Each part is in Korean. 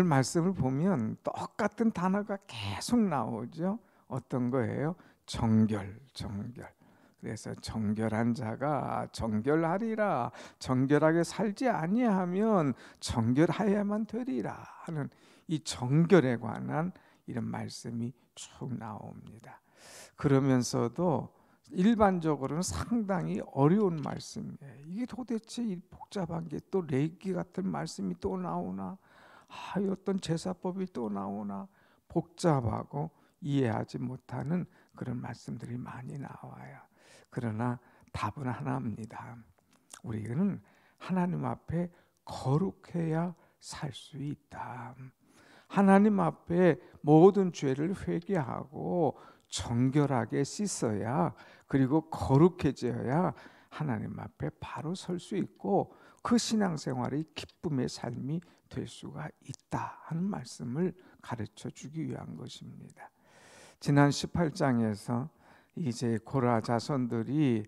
말씀을 보면 똑같은 단어가 계속 나오죠. 어떤 거예요? 정결, 정결. 그래서 정결한 자가 정결하리라. 정결하게 살지 아니하면 정결하여야만 되리라 하는 이 정결에 관한 이런 말씀이 쭉 나옵니다. 그러면서도 일반적으로는 상당히 어려운 말씀이에요. 이게 도대체 이 복잡한 게 또 레위기 같은 말씀이 또 나오나, 어떤 제사법이 또 나오나, 복잡하고 이해하지 못하는 그런 말씀들이 많이 나와요. 그러나 답은 하나입니다. 우리는 하나님 앞에 거룩해야 살 수 있다. 하나님 앞에 모든 죄를 회개하고 정결하게 씻어야, 그리고 거룩해져야 하나님 앞에 바로 설 수 있고 그 신앙생활이 기쁨의 삶이 될 수가 있다 하는 말씀을 가르쳐 주기 위한 것입니다. 지난 18장에서 이제 고라 자손들이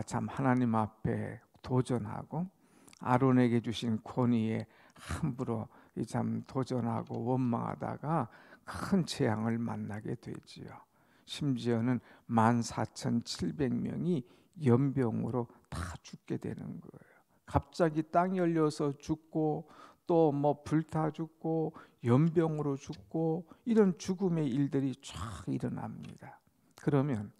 참 하나님 앞에 도전하고 아론에게 주신 권위에 함부로 참 도전하고 원망하다가 큰 재앙을 만나게 되지요. 심지어는 14,700명이 연병으로 다 죽게 되는 거예요. 갑자기 땅이 열려서 죽고 또 불타 죽고 연병으로 죽고 이런 죽음의 일들이 쫙 일어납니다. 그러면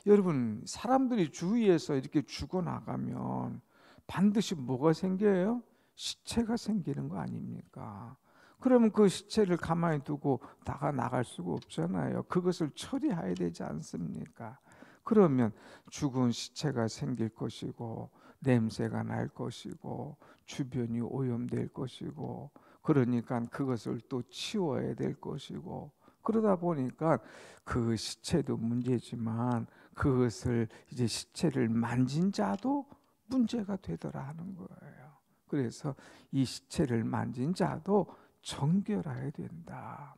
여러분, 사람들이 주위에서 이렇게 죽어나가면 반드시 뭐가 생겨요? 시체가 생기는 거 아닙니까? 그러면 그 시체를 가만히 두고 나갈 수가 없잖아요. 그것을 처리해야 되지 않습니까? 그러면 죽은 시체가 생길 것이고 냄새가 날 것이고 주변이 오염될 것이고, 그러니까 그것을 또 치워야 될 것이고, 그러다 보니까 그 시체도 문제지만 그것을 이제 시체를 만진 자도 문제가 되더라 하는 거예요. 그래서 이 시체를 만진 자도 정결해야 된다.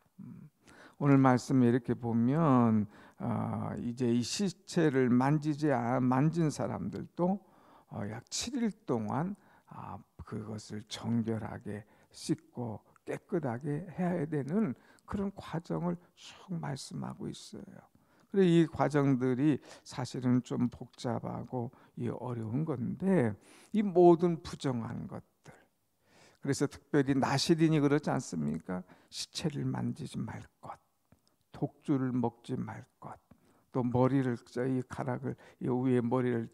오늘 말씀에 이렇게 보면 이제 이 시체를 만진 사람들도 약 7일 동안 그것을 정결하게 씻고 깨끗하게 해야 되는 그런 과정을 쭉 말씀하고 있어요. 그래서 이 과정들이 사실은 좀 복잡하고 어려운 건데, 이 모든 부정한 것들, 그래서 특별히 나시린이 그렇지 않습니까? 시체를 만지지 말 것, 독주를 먹지 말 것, 또 머리를 이 가락을 이 위에 머리를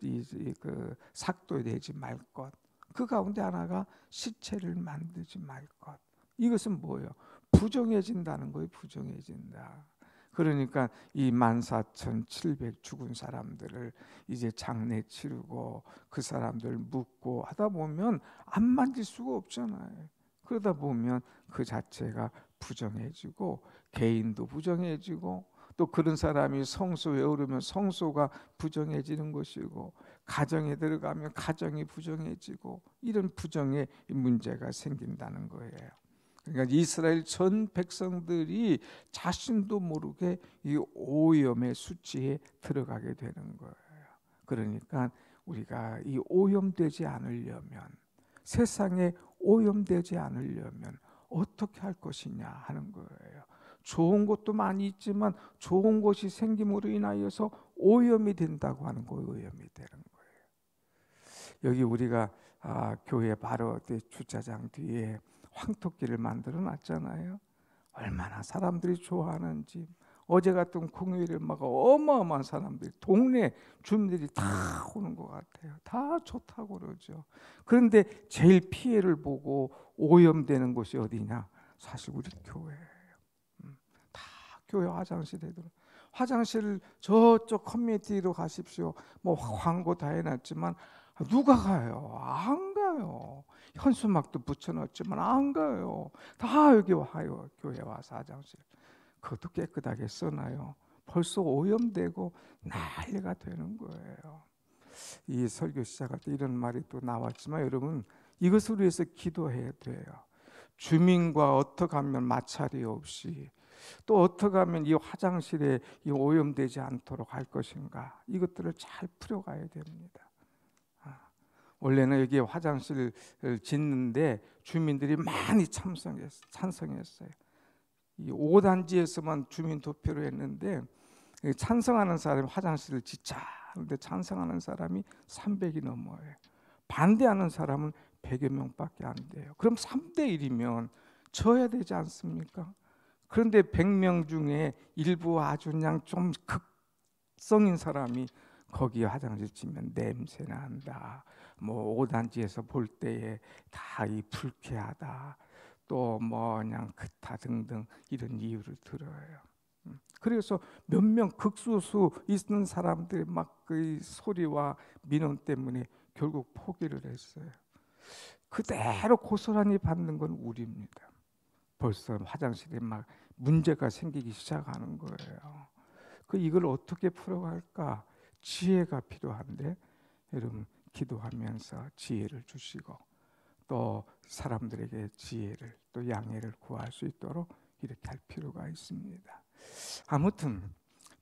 그 삭도에 대지 말 것, 그 가운데 하나가 시체를 만들지 말 것. 이것은 뭐예요? 부정해진다는 거예요. 부정해진다. 그러니까 이 14,700 죽은 사람들을 이제 장례 치르고 그 사람들 묻고 하다 보면 안 만질 수가 없잖아요. 그러다 보면 그 자체가 부정해지고 개인도 부정해지고, 또 그런 사람이 성소에 오르면 성소가 부정해지는 것이고, 가정에 들어가면 가정이 부정해지고, 이런 부정의 문제가 생긴다는 거예요. 그러니까 이스라엘 전 백성들이 자신도 모르게 이 오염의 수치에 들어가게 되는 거예요. 그러니까 우리가 이 오염되지 않으려면, 세상에 오염되지 않으려면 어떻게 할 것이냐 하는 거예요. 좋은 것도 많이 있지만 좋은 것이 생김으로 인하여서 오염이 된다고 하는 거, 오염이 되는 거예요. 여기 우리가 교회 바로 주차장 뒤에 황토길을 만들어 놨잖아요. 얼마나 사람들이 좋아하는지. 어제 같은 공휴일에 막 어마어마한 사람들이, 동네 주민들이 다 오는 것 같아요. 다 좋다고 그러죠. 그런데 제일 피해를 보고 오염되는 곳이 어디냐? 사실 우리 교회예요. 다 교회 화장실에 들어. 화장실 저쪽 커뮤니티로 가십시오. 광고 다 해놨지만 누가 가요? 안 가요. 현수막도 붙여놨지만 안 가요. 다 여기 와요. 교회 와서 화장실. 그것도 깨끗하게 써놔요. 벌써 오염되고 난리가 되는 거예요. 이 설교 시작할 때 이런 말이 또 나왔지만, 여러분, 이것을 위해서 기도해야 돼요. 주민과 어떻게 하면 마찰이 없이, 또 어떻게 하면 이 화장실에 이 오염되지 않도록 할 것인가, 이것들을 잘 풀어가야 됩니다. 원래는 여기 화장실을 짓는데 주민들이 많이 찬성했어요. 이 5단지에서만 주민 투표를 했는데 찬성하는 사람이 화장실을 짓자 하는데 찬성하는 사람이 300이 넘어요. 반대하는 사람은 100여 명밖에 안 돼요. 그럼 3대 1이면 져야 되지 않습니까? 그런데 100명 중에 일부 아주 그냥 좀 극성인 사람이 거기에 화장실 짓면 냄새 난다. 뭐 5단지에서 볼 때에 다 이 불쾌하다. 또 뭐 그냥 그타 등등 이런 이유를 들어요. 그래서 몇 명 극소수 있는 사람들의 막 그 소리와 민원 때문에 결국 포기를 했어요. 그대로 고스란히 받는 건 우리입니다. 벌써 화장실에 막 문제가 생기기 시작하는 거예요. 이걸 어떻게 풀어갈까? 지혜가 필요한데 여러분 기도하면서 지혜를 주시고 또 사람들에게 지혜를 또 양해를 구할 수 있도록 이렇게 할 필요가 있습니다. 아무튼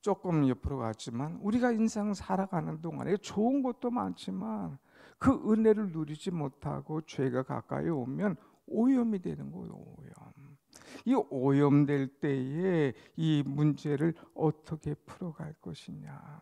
조금 옆으로 갔지만 우리가 인생 살아가는 동안에 좋은 것도 많지만 그 은혜를 누리지 못하고 죄가 가까이 오면 오염이 되는 거예요. 이 오염될 때에 이 문제를 어떻게 풀어갈 것이냐.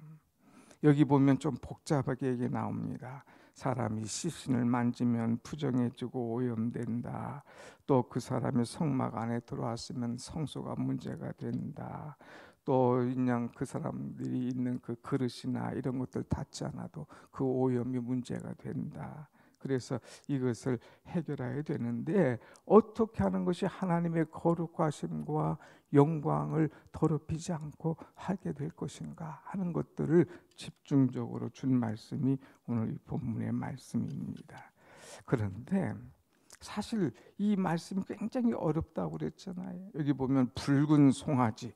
여기 보면 좀 복잡하게 얘기 나옵니다. 사람이 시신을 만지면 부정해지고 오염된다. 또 그 사람의 성막 안에 들어왔으면 성소가 문제가 된다. 또 그냥 그 사람들이 있는 그 그릇이나 이런 것들 닿지 않아도 그 오염이 문제가 된다. 그래서 이것을 해결해야 되는데 어떻게 하는 것이 하나님의 거룩하심과 영광을 더럽히지 않고 하게 될 것인가 하는 것들을 집중적으로 준 말씀이 오늘 이 본문의 말씀입니다. 그런데 사실 이 말씀이 굉장히 어렵다고 그랬잖아요. 여기 보면 붉은 송아지,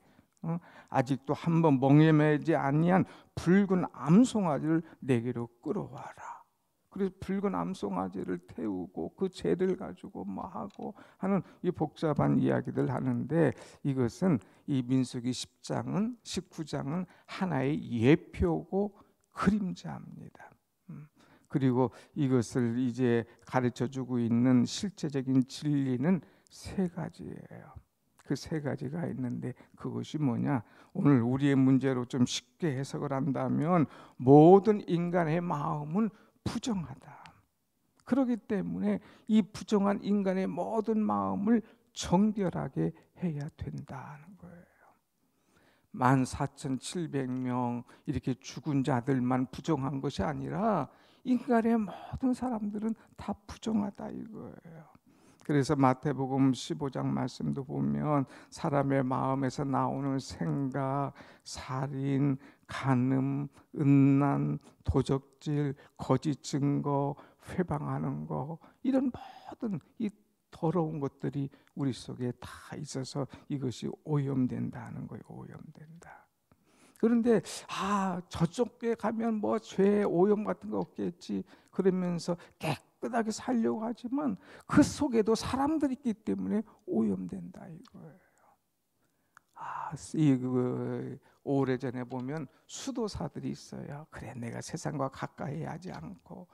아직도 한번 멍에매지 아니한 붉은 암송아지를 내게로 끌어와라. 그래서 붉은 암송아지를 태우고 그 재를 가지고 뭐 하고 하는 이 복잡한 이야기들 하는데 이것은 이 민수기 10장은 19장은 하나의 예표고 그림자입니다. 그리고 이것을 이제 가르쳐 주고 있는 실제적인 진리는 세 가지예요. 그 세 가지가 있는데 그것이 뭐냐? 오늘 우리의 문제로 좀 쉽게 해석을 한다면 모든 인간의 마음은 부정하다. 그렇기 때문에 이 부정한 인간의 모든 마음을 정결하게 해야 된다는 거예요. 14,700명 이렇게 죽은 자들만 부정한 것이 아니라 인간의 모든 사람들은 다 부정하다 이거예요. 그래서 마태복음 15장 말씀도 보면 사람의 마음에서 나오는 생각, 살인, 간음, 음란, 도적질, 거짓 증거, 회방하는 거 이런 모든 이 더러운 것들이 우리 속에 다 있어서 이것이 오염된다는 거예요. 오염된다. 그런데 저쪽에 가면 뭐 죄 오염 같은 거 없겠지 그러면서 깨끗하게 살려고 하지만 그 속에도 사람들이 있기 때문에 오염된다 이거예요. 오래전에 보면 수도사들이 있어요. 그래 내가 세상과 가까이 하지 않고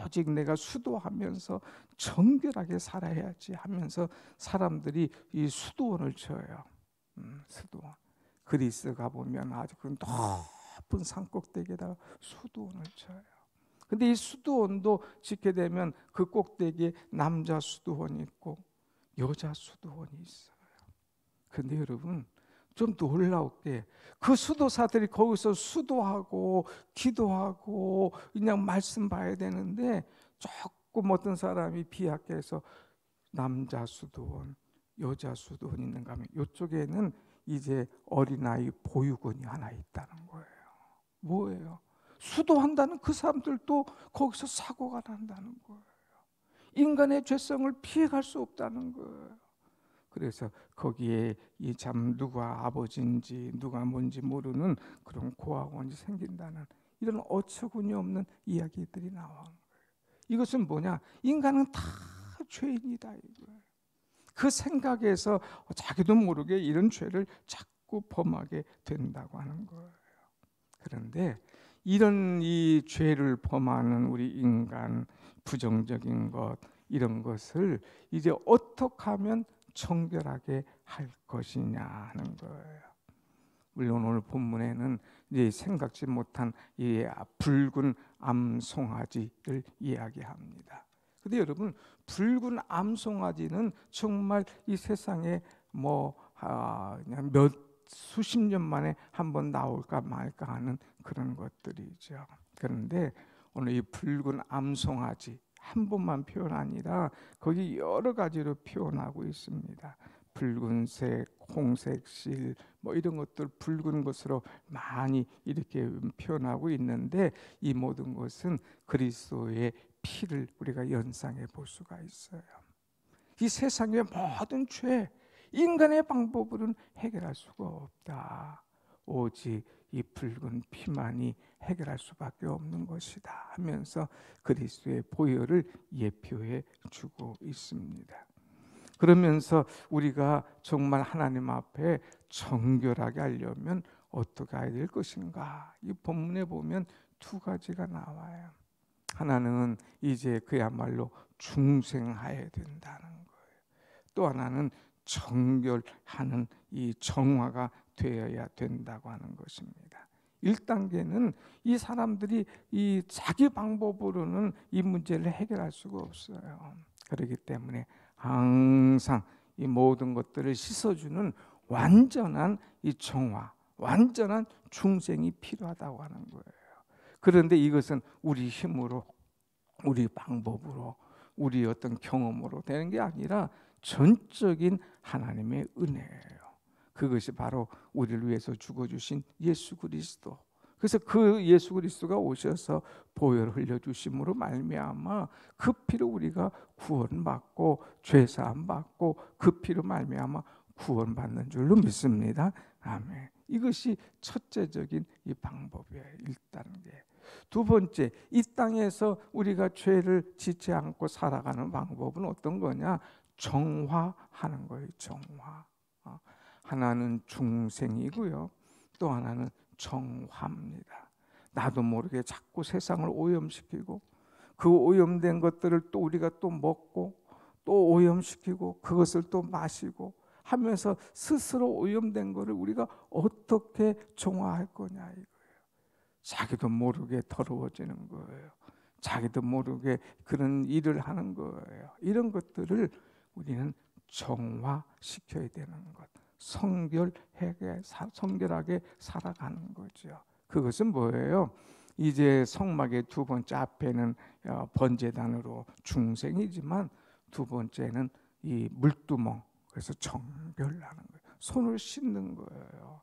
오직 내가 수도하면서 정결하게 살아야지 하면서 사람들이 이 수도원을 쳐요. 수도원. 그리스 가보면 아주 그 높은 산 꼭대기에다가 수도원을 쳐요. 근데 이 수도원도 짓게 되면 그 꼭대기에 남자 수도원이 있고 여자 수도원이 있어요. 근데 여러분 좀 놀라웠게 그 수도사들이 거기서 수도하고 기도하고 그냥 말씀 봐야 되는데 조금 어떤 사람이 비약해서 남자 수도원, 여자 수도원 있는가 하면 이쪽에는 이제 어린아이 보육원이 하나 있다는 거예요. 뭐예요? 수도한다는 그 사람들도 거기서 사고가 난다는 거예요. 인간의 죄성을 피해갈 수 없다는 거예요. 그래서 거기에 이 참 누가 아버지인지 누가 뭔지 모르는 그런 고아원이 생긴다는 이런 어처구니 없는 이야기들이 나오는 거예요. 이것은 뭐냐? 인간은 다 죄인이다 이거예요. 그 생각에서 자기도 모르게 이런 죄를 자꾸 범하게 된다고 하는 거예요. 그런데 이런 이 죄를 범하는 우리 인간, 부정적인 것, 이런 것을 이제 어떻게 하면 정결하게 할 것이냐 하는 거예요. 물론 오늘 본문에는 이제 생각지 못한 이 붉은 암송아지를 이야기합니다. 근데 여러분, 붉은 암송아지는 정말 이 세상에 그냥 몇 수십 년 만에 한번 나올까 말까 하는 그런 것들이죠. 그런데 오늘 이 붉은 암송아지 한 번만 표현 아니라 거기 여러 가지로 표현하고 있습니다. 붉은색, 홍색 실 이런 것들 붉은 것으로 많이 이렇게 표현하고 있는데, 이 모든 것은 그리스도의 피를 우리가 연상해 볼 수가 있어요. 이 세상의 모든 죄, 인간의 방법으로는 해결할 수가 없다. 오직 이 붉은 피만이 해결할 수밖에 없는 것이다 하면서 그리스도의 보혈을 예표해 주고 있습니다. 그러면서 우리가 정말 하나님 앞에 정결하게 하려면 어떻게 해야 될 것인가? 이 본문에 보면 두 가지가 나와요. 하나는 이제 그야말로 중생하여야 된다는 거예요. 또 하나는 정결하는 이 정화가 되어야 된다고 하는 것입니다. 1단계는 이 사람들이 이 자기 방법으로는 이 문제를 해결할 수가 없어요. 그렇기 때문에 항상 이 모든 것들을 씻어주는 완전한 이 정화, 완전한 중생이 필요하다고 하는 거예요. 그런데 이것은 우리 힘으로, 우리 방법으로, 우리 어떤 경험으로 되는 게 아니라 전적인 하나님의 은혜예요. 그것이 바로 우리를 위해서 죽어주신 예수 그리스도. 그래서 그 예수 그리스도가 오셔서 보혈을 흘려주심으로 말미암아 그 피로 우리가 구원받고 죄사함 받고 그 피로 말미암아 구원받는 줄로 믿습니다. 아멘. 이것이 첫째적인 이 방법이에요. 1단계. 두 번째, 이 땅에서 우리가 죄를 짓지 않고 살아가는 방법은 어떤 거냐? 정화하는 거예요. 정화. 하나는 중생이고요, 또 하나는 정화입니다. 나도 모르게 자꾸 세상을 오염시키고 그 오염된 것들을 또 우리가 또 먹고 또 오염시키고 그것을 또 마시고 하면서 스스로 오염된 것을 우리가 어떻게 정화할 거냐 이거예요. 자기도 모르게 더러워지는 거예요. 자기도 모르게 그런 일을 하는 거예요. 이런 것들을 우리는 정화시켜야 되는 것, 성결하게 살아가는 거죠. 그것은 뭐예요? 이제 성막의 두 번째 앞에는 번제단으로 중생이지만 두 번째는 이 물두멍, 그래서 정결하는 거예요. 손을 씻는 거예요.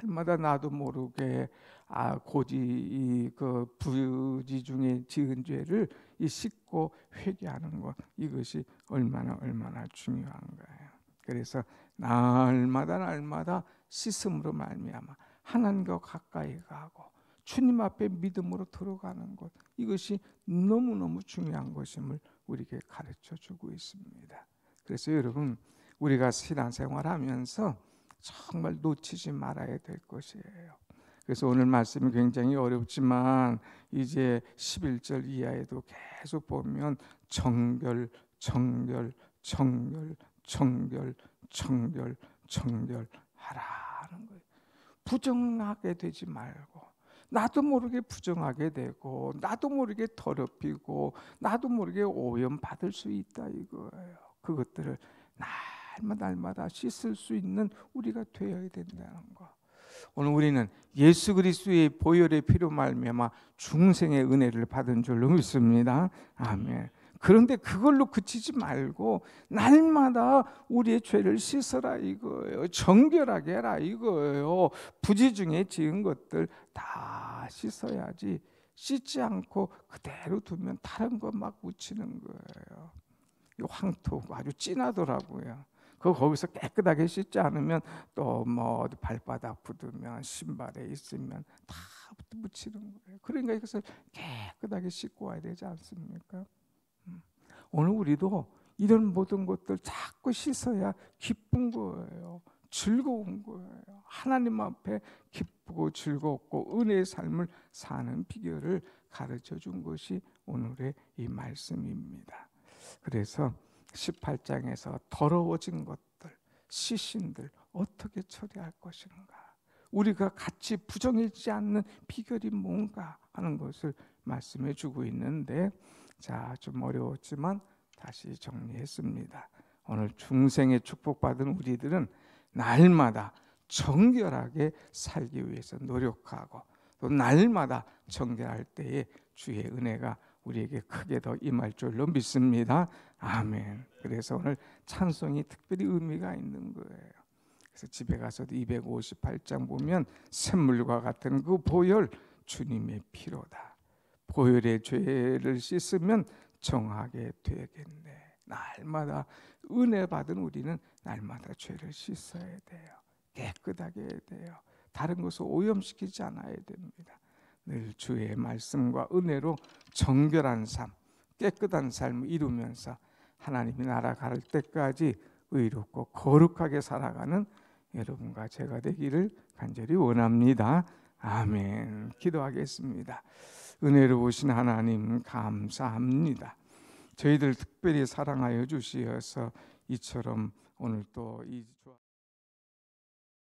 날마다 나도 모르게 고지 그 부지 중에 지은 죄를 씻고 회개하는 것, 이것이 얼마나 중요한 거예요. 그래서 날마다 씻음으로 말미암아 하나님과 가까이 가고 주님 앞에 믿음으로 들어가는 것, 이것이 너무너무 중요한 것임을 우리에게 가르쳐 주고 있습니다. 그래서 여러분, 우리가 신앙생활하면서 정말 놓치지 말아야 될 것이에요. 그래서 오늘 말씀이 굉장히 어렵지만 이제 11절 이하에도 계속 보면 정결하라는 거예요. 부정하게 되지 말고, 나도 모르게 부정하게 되고 나도 모르게 더럽히고 나도 모르게 오염 받을 수 있다 이거예요. 그것들을 날마다 씻을 수 있는 우리가 되어야 된다는 거. 오늘 우리는 예수 그리스도의 보혈의 피로 말미암아 중생의 은혜를 받은 줄로 믿습니다. 아멘. 그런데 그걸로 그치지 말고 날마다 우리의 죄를 씻어라 이거예요. 정결하게 해라 이거예요. 부지 중에 지은 것들 다 씻어야지, 씻지 않고 그대로 두면 다른 거 막 묻히는 거예요. 이 황토 아주 진하더라고요. 거기서 깨끗하게 씻지 않으면 또 어디 발바닥 묻으면 신발에 있으면 다 묻히는 거예요. 그러니까 이것을 깨끗하게 씻고 와야 되지 않습니까? 오늘 우리도 이런 모든 것들 자꾸 씻어야 기쁜 거예요. 즐거운 거예요. 하나님 앞에 기쁘고 즐겁고 은혜의 삶을 사는 비결을 가르쳐 준 것이 오늘의 이 말씀입니다. 그래서 18장에서 더러워진 것들, 시신들 어떻게 처리할 것인가, 우리가 같이 부정하지 않는 비결이 뭔가 하는 것을 말씀해 주고 있는데, 자, 좀 어려웠지만 다시 정리했습니다. 오늘 중생의 축복받은 우리들은 날마다 정결하게 살기 위해서 노력하고, 또 날마다 정결할 때에 주의 은혜가 우리에게 크게 더 임할 줄로 믿습니다. 아멘. 그래서 오늘 찬송이 특별히 의미가 있는 거예요. 그래서 집에 가서도 258장 보면 샘물과 같은 그 보혈 주님의 피로다. 보혈의 죄를 씻으면 정하게 되겠네. 날마다 은혜 받은 우리는 날마다 죄를 씻어야 돼요. 깨끗하게 해야 돼요. 다른 것을 오염시키지 않아야 됩니다. 늘 주의 말씀과 은혜로 정결한 삶, 깨끗한 삶을 이루면서 하나님이 나라 갈 때까지 의롭고 거룩하게 살아가는 여러분과 제가 되기를 간절히 원합니다. 아멘. 기도하겠습니다. 은혜로우신 하나님 감사합니다. 저희들 특별히 사랑하여 주시어서 이처럼 오늘 또 이